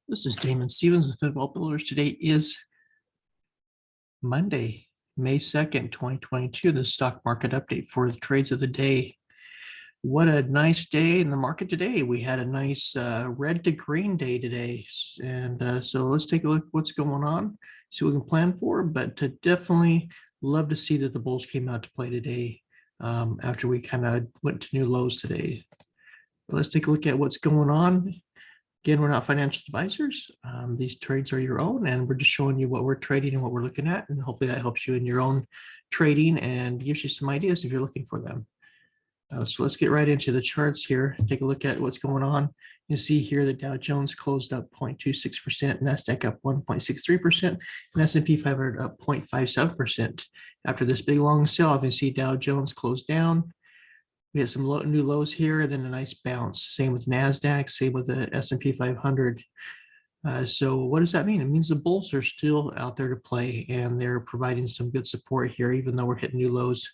This is Damon Stevens with Football Builders. Today is Monday, May 2nd, 2022, the stock market update for the trades of the day. What a nice day in the market today. We had a nice red to green day today. And so let's take a look at what's going on, see what we can plan for. But to definitely love to see that the bulls came out to play today after we kind of went to new lows today. But let's take a look at what's going on. Again, we're not financial advisors. These trades are your own, and we're just showing you what we're trading and what we're looking at. And hopefully that helps you in your own trading and gives you some ideas if you're looking for them. So let's get right into the charts here. Take a look at what's going on. You see here the Dow Jones closed up 0.26%, NASDAQ up 1.63%, and S&P 500 up 0.57%. After this big long sell-off, you see Dow Jones closed down. We had some new lows here, then a nice bounce. Same with NASDAQ, same with the S&P 500. So what does that mean? It means the bulls are still out there to play, and they're providing some good support here, even though we're hitting new lows.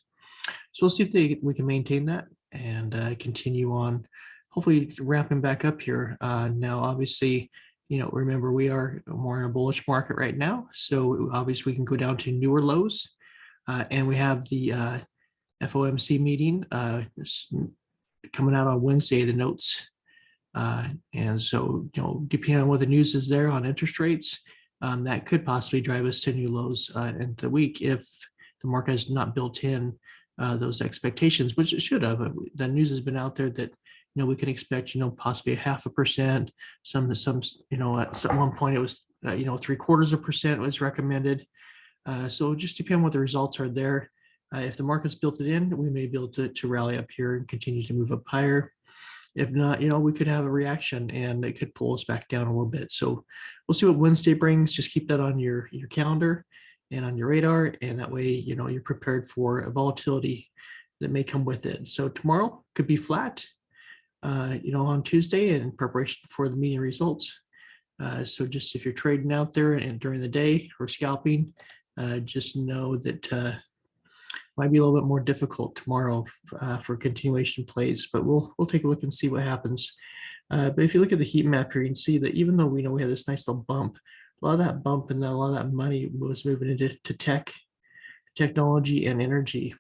So we'll see if we can maintain that and continue on, hopefully ramping back up here. Now, obviously, remember we are more in a bullish market right now. So obviously we can go down to newer lows. And we have the FOMC meeting coming out on Wednesday, the notes. And so, depending on what the news is there on interest rates, that could possibly drive us to new lows in the week if the market has not built in those expectations, which it should have. The news has been out there that we can expect possibly 0.5%. Some at one point it was 0.75% was recommended. So just depending on what the results are there. If the market's built it in, we may be able to rally up here and continue to move up higher. If not, we could have a reaction and it could pull us back down a little bit. So we'll see what Wednesday brings. Just keep that on your calendar and on your radar, and that way you're prepared for a volatility that may come with it. So tomorrow could be flat, on Tuesday in preparation for the meeting results. So just if you're trading out there and during the day or scalping, just know that might be a little bit more difficult tomorrow for continuation plays, but we'll take a look and see what happens. But if you look at the heat map here, you can see that even though we know we had this nice little bump, a lot of that bump and a lot of that money was moving into technology and energy.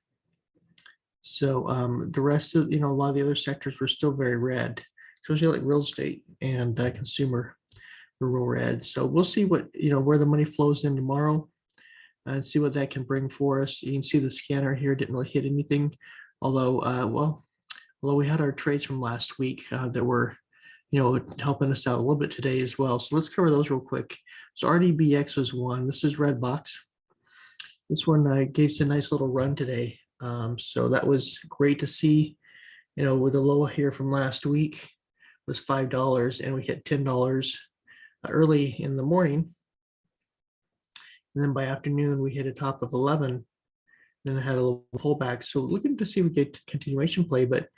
So the rest of, a lot of the other sectors were still very red, especially like real estate and consumer were real red. So we'll see what, where the money flows in tomorrow and see what that can bring for us. You can see the scanner here didn't really hit anything, although, although we had our trades from last week that were, helping us out a little bit today as well. So let's cover those real quick. So RDBX was one. This is red box. This one gave us a nice little run today. So that was great to see, with the low here from last week was $5 and we hit $10 early in the morning. And then by afternoon, we hit a top of 11, then it had a little pullback. So looking to see if we get continuation play, but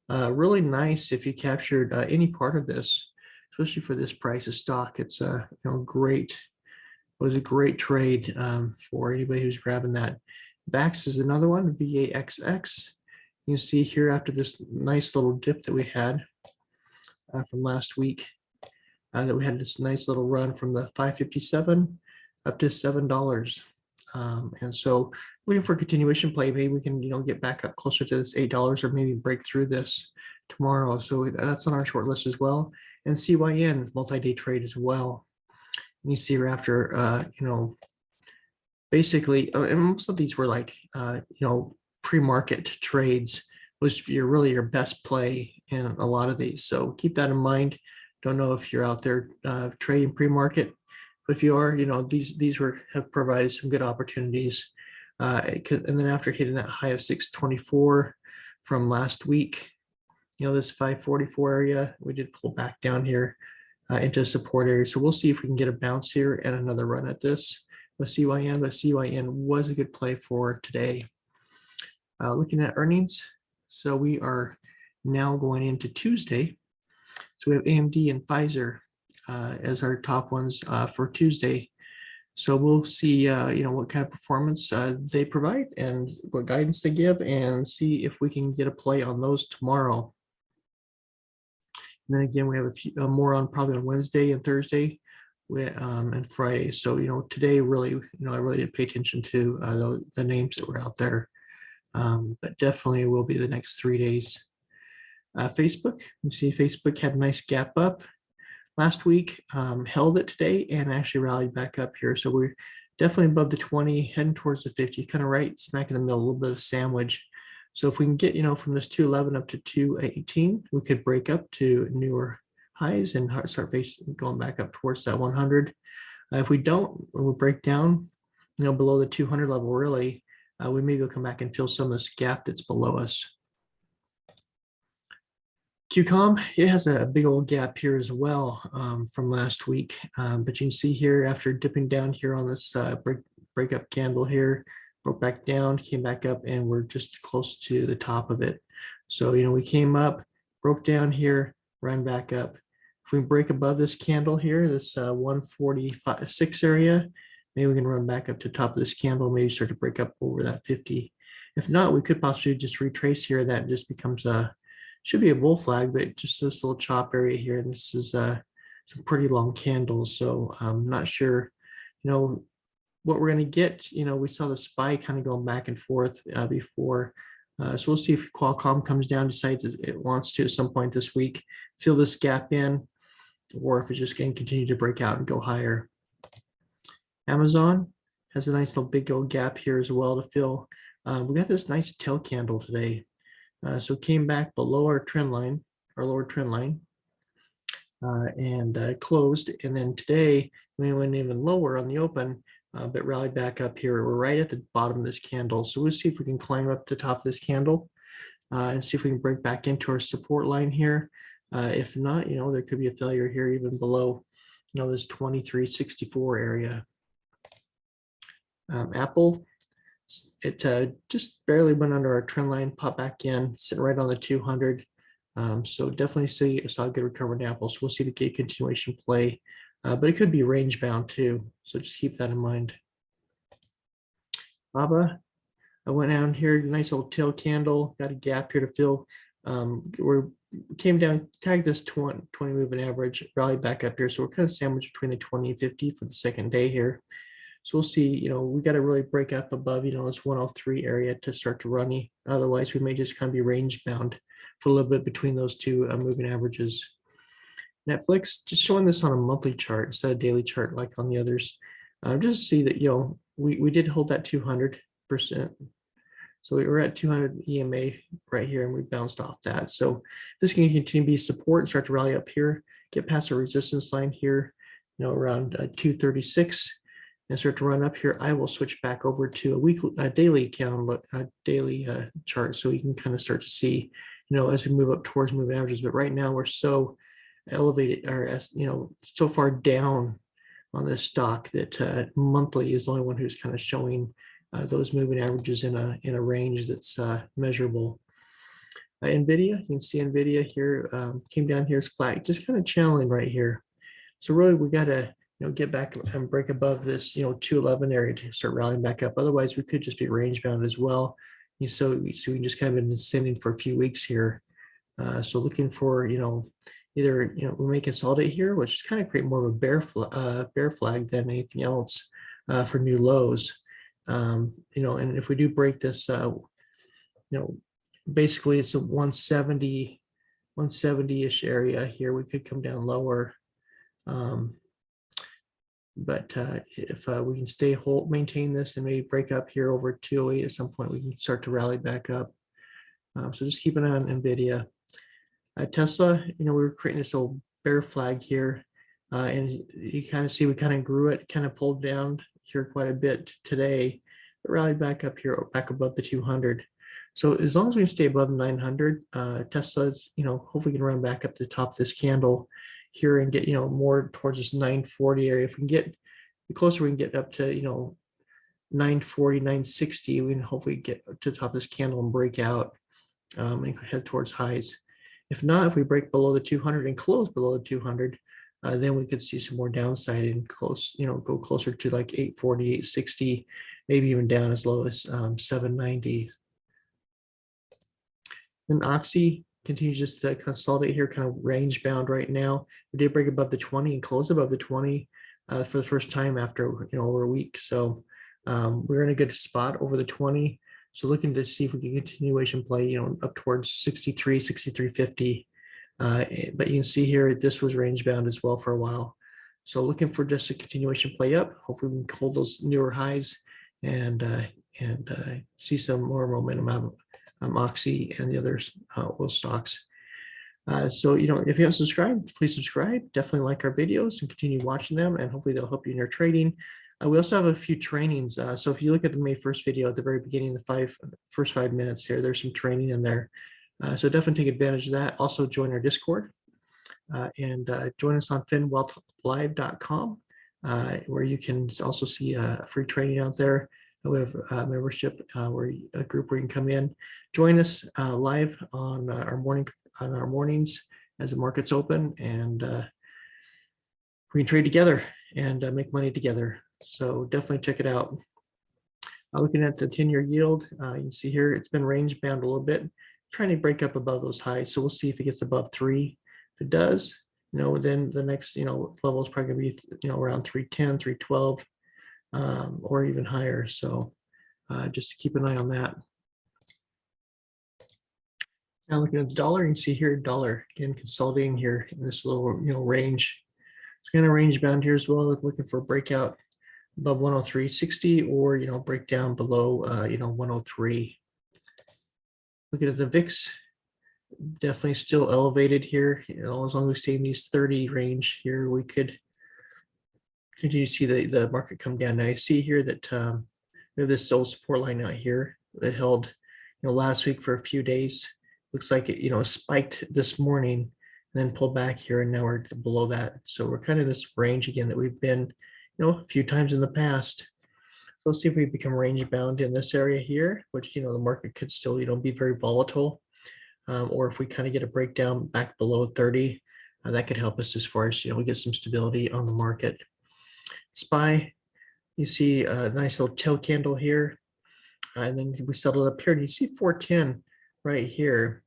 really nice if you captured any part of this, especially for this price of stock. It's great. It was a great trade for anybody who's grabbing that. VAX is another one, VAXX. You see here after this nice little dip that we had from last week, that we had this nice little run from the 557 up to $7. And so looking for continuation play, maybe we can, get back up closer to this $8 or maybe break through this tomorrow. So that's on our short list as well. And CYN multi-day trade as well. And you see after, basically, and most of these were like, pre-market trades was your best play in a lot of these. So keep that in mind. Don't know if you're out there trading pre-market. But if you are, these have provided some good opportunities. And then after hitting that high of 624 from last week, this 544 area, we did pull back down here into support area. So we'll see if we can get a bounce here and another run at this with CYN. But CYN was a good play for today. Looking at earnings, so we are now going into Tuesday. So we have AMD and Pfizer as our top ones for Tuesday. So we'll see, what kind of performance they provide and what guidance they give, and see if we can get a play on those tomorrow. And then again, we have a few more on probably on Wednesday and Thursday and Friday. So, today really, I really didn't pay attention to the names that were out there, but definitely will be the next 3 days. Facebook, you see Facebook had a nice gap up last week, held it today and actually rallied back up here. So we're definitely above the 20, heading towards the 50, kind of right smack in the middle, a little bit of sandwich. So if we can get, from this 211 up to 218, we could break up to newer highs and start facing going back up towards that 100. If we don't, or we break down, below the 200 level, really, we maybe will come back and fill some of this gap that's below us. QCOM, it has a big old gap here as well from last week, but you can see here after dipping down here on this breakup candle here, broke back down, came back up, and we're just close to the top of it. So, we came up, broke down here, ran back up. If we break above this candle here, this 146 area, maybe we can run back up to the top of this candle, maybe start to break up over that 50. If not, we could possibly just retrace here. That just becomes should be a bull flag, but just this little chop area here. And this is some pretty long candles. So I'm not sure, what we're going to get. We saw the SPY kind of going back and forth before. So we'll see if Qualcomm comes down, decides it wants to at some point this week, fill this gap in, or if it's just going to continue to break out and go higher. Amazon has a nice little big old gap here as well to fill. We got this nice tail candle today. So it came back below our trend line, our lower trend line, and closed. And then today we went even lower on the open, but rallied back up here. We're right at the bottom of this candle. So we'll see if we can climb up to the top of this candle and see if we can break back into our support line here. If not, there could be a failure here even below, this 2364 area. Apple, it just barely went under our trend line, popped back in, sitting right on the 200. So definitely saw a good recovery in Apple. So we'll see the gate continuation play, but it could be range bound too. So just keep that in mind. BABA, I went down here, nice little tail candle, got a gap here to fill. We came down, tagged this 20 moving average, rallied back up here. So we're kind of sandwiched between the 20 and 50 for the second day here. So we'll see, we got to really break up above, this 103 area to start to run. Otherwise, we may just kind of be range bound for a little bit between those two moving averages. Netflix, just showing this on a monthly chart instead of daily chart like on the others. Just to see that, we did hold that 200%. So we were at 200 EMA right here and we bounced off that. So this can continue to be support and start to rally up here, get past the resistance line here, around 236. And start to run up here. I will switch back over to a daily chart, so you can kind of start to see, as we move up towards moving averages. But right now we're so elevated, or so far down on this stock that monthly is the only one who's kind of showing those moving averages in a range that's measurable. Nvidia, you can see Nvidia here came down here, is flat, just kind of channeling right here. So really, we got to get back and break above this, 211 area to start rallying back up. Otherwise, we could just be range bound as well. So we just kind of been ascending for a few weeks here. So looking for, either, we may consolidate here, which is kind of create more of a bear flag than anything else for new lows. And if we do break this, basically it's a 170-ish area here. We could come down lower. But if we can maintain this and maybe break up here over 208 at some point, we can start to rally back up. So just keep an eye on Nvidia. Tesla, we were creating this old bear flag here, and you kind of see we kind of grew it, kind of pulled down here quite a bit today, but rallied back up here, back above the 200. So as long as we can stay above 900, Tesla's, hopefully can run back up to the top of this candle here and get, more towards this 940 area. If we can get, the closer we can get up to, 940, 960, we can hopefully get to the top of this candle and break out and head towards highs. If not, if we break below the 200 and close below the 200, then we could see some more downside and go closer to like 840, 860, maybe even down as low as 790. Then Oxy continues just to consolidate here, kind of range bound right now. We did break above the 20 and close above the 20. for the first time after over a week. So we're in a good spot over the 20. So looking to see if we can continuation play, up towards 63, 63.50. But you can see here, this was range bound as well for a while. So looking for just a continuation play up. Hopefully we can hold those newer highs and see some more momentum out of Moxie and the others oil stocks. So, if you haven't subscribed, please subscribe. Definitely like our videos and continue watching them, and hopefully they'll help you in your trading. We also have a few trainings. So if you look at the May 1st video at the very beginning, the first 5 minutes here, there's some training in there. So definitely take advantage of that. Also join our Discord and join us on finwealthlive.com, where you can also see free training out there. We have a membership a group where you can come in, join us live on our mornings as the markets open, and we can trade together and make money together. So definitely check it out. Looking at the 10-year yield, you can see here it's been range bound a little bit, trying to break up above those highs. So we'll see if it gets above 3. If it does, then the next level is probably going to be around 310, 312, or even higher. So just keep an eye on that. Now looking at the dollar, you can see here dollar again consolidating here in this little range. It's kind of range bound here as well. Looking for a breakout above 103.60 or break down below 103. Looking at the VIX, definitely still elevated here. As long as we stay in these 30 range here, we could continue to see the market come down. Now I see here that we have this old support line out here that held last week for a few days. Looks like it spiked this morning and then pulled back here, and now we're below that. So we're kind of this range again that we've been a few times in the past. So let's see if we become range bound in this area here, which the market could still be very volatile, or if we kind of get a breakdown back below 30, that could help us as far as we get some stability on the market. SPY, you see a nice little tail candle here, and then we settled up here, and you see 410 right here.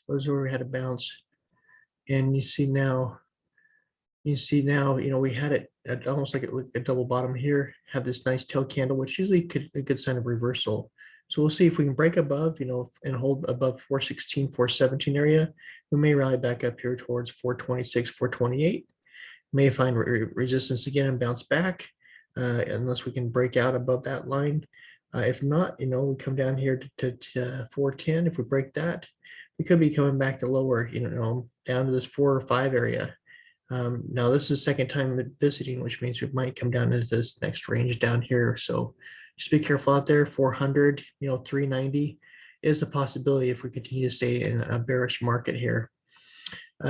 Those where we had a bounce, and you see now we had it at almost like a double bottom here, have this nice tail candle, which usually could a good sign of reversal. So we'll see if we can break above and hold above 416, 417 area. We may rally back up here towards 426, 428. May find resistance again and bounce back, unless we can break out above that line. If not, we come down here to 410. If we break that, we could be coming back to lower, down to this 4 or 5 area. Now this is the second time visiting, which means we might come down into this next range down here. So just be careful out there. 400, 390 is a possibility if we continue to stay in a bearish market here.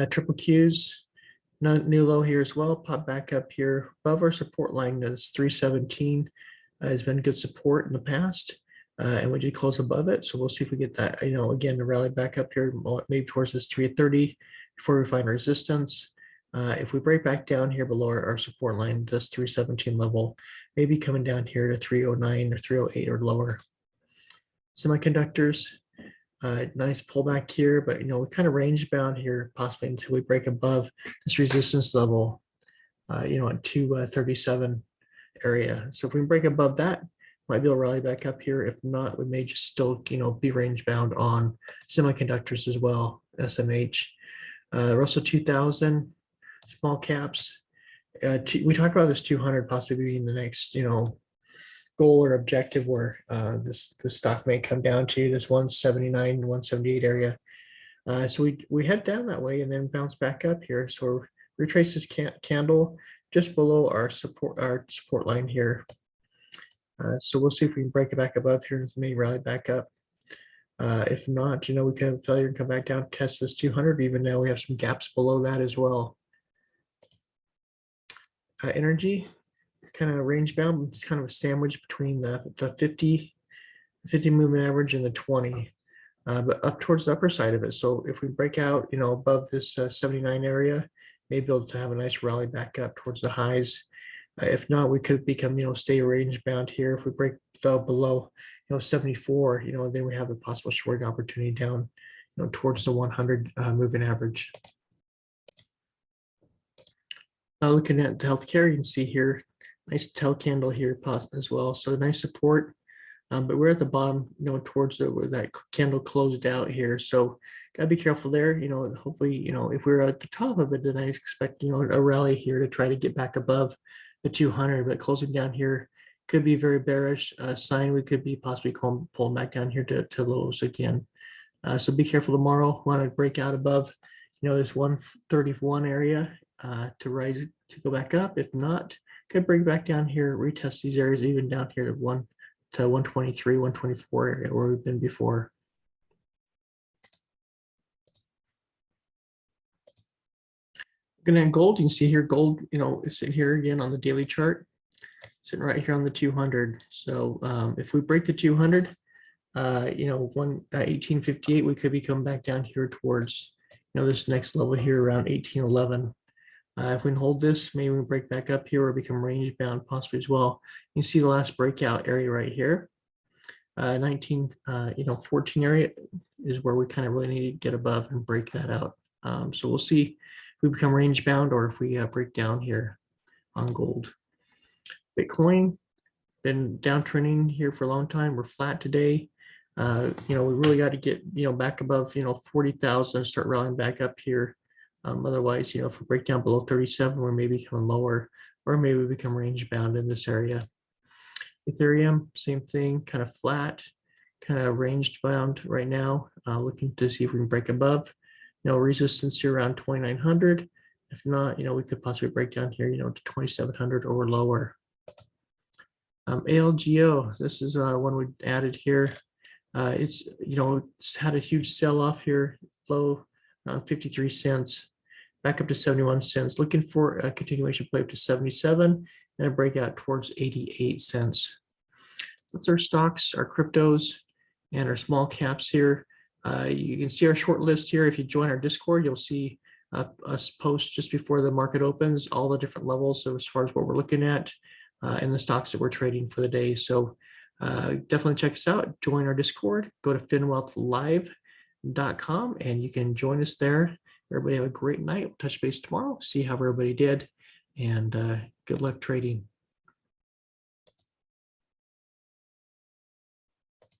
Triple Qs, new low here as well. Pop back up here above our support line. This 317 has been good support in the past. And we did close above it. So we'll see if we get that, again, to rally back up here, maybe towards this 330 before we find resistance. If we break back down here below our support line, this 317 level, maybe coming down here to 309 or 308 or lower. Semiconductors, nice pullback here, but we kind of range bound here, possibly until we break above this resistance level, at 237 area. So if we can break above that, might be able to rally back up here. If not, we may just still, be range bound on semiconductors as well, SMH. Russell 2000, small caps. We talked about this 200 possibly being the next, goal or objective where this stock may come down to this 179, 178 area. So we head down that way and then bounce back up here. So retrace this candle just below our support line here. So we'll see if we can break it back above here and maybe rally back up. If not, we could have failure and come back down, test this 200. Even now we have some gaps below that as well. Energy, kind of range bound. It's kind of a sandwich between the 50 moving average and the 20, but up towards the upper side of it. So if we break out, above this 79 area, maybe able to have a nice rally back up towards the highs. If not, we could become, stay range bound here. If we break below, 74, then we have a possible shorting opportunity down, towards the 100 moving average. Looking at the healthcare, you can see here, nice tail candle here as well. So nice support. But we're at the bottom, towards where that candle closed out here. So gotta be careful there. Hopefully, if we're at the top of it, then I expect, a rally here to try to get back above the 200. But closing down here could be very bearish sign. We could be possibly pulling back down here to lows again. So be careful tomorrow. Want to break out above, this 131 area to rise to go back up. If not, could bring back down here, retest these areas, even down here to 123, 124 area where we've been before. Looking at gold, you can see here gold, is sitting here again on the daily chart, sitting right here on the 200. So if we break the 200, 1858, we could be coming back down here towards, this next level here around 1811. If we can hold this, maybe we break back up here or become range bound possibly as well. You see the last breakout area right here. 14 area is where we kind of really need to get above and break that out. So we'll see if we become range bound or if we break down here on gold. Bitcoin, been downtrending here for a long time. We're flat today. We really got to get, back above, 40,000 and start rallying back up here. Otherwise, if we break down below 37, we're maybe coming lower or maybe we become range bound in this area. Ethereum, same thing, kind of flat, kind of range bound right now, looking to see if we can break above. Resistance here around 2,900. If not, we could possibly break down here, to 2,700 or lower. ALGO, this is one we added here. It's had a huge sell off here, low around 53 cents, back up to 71 cents. Looking for a continuation play up to 77 and a breakout towards 88 cents. That's our stocks, our cryptos, and our small caps here. You can see our short list here. If you join our Discord, you'll see us post just before the market opens all the different levels. So as far as what we're looking at and the stocks that we're trading for the day. So definitely check us out. Join our Discord. Go to finwealthlive.com and you can join us there. Everybody have a great night. We'll touch base tomorrow. See how everybody did. And good luck trading.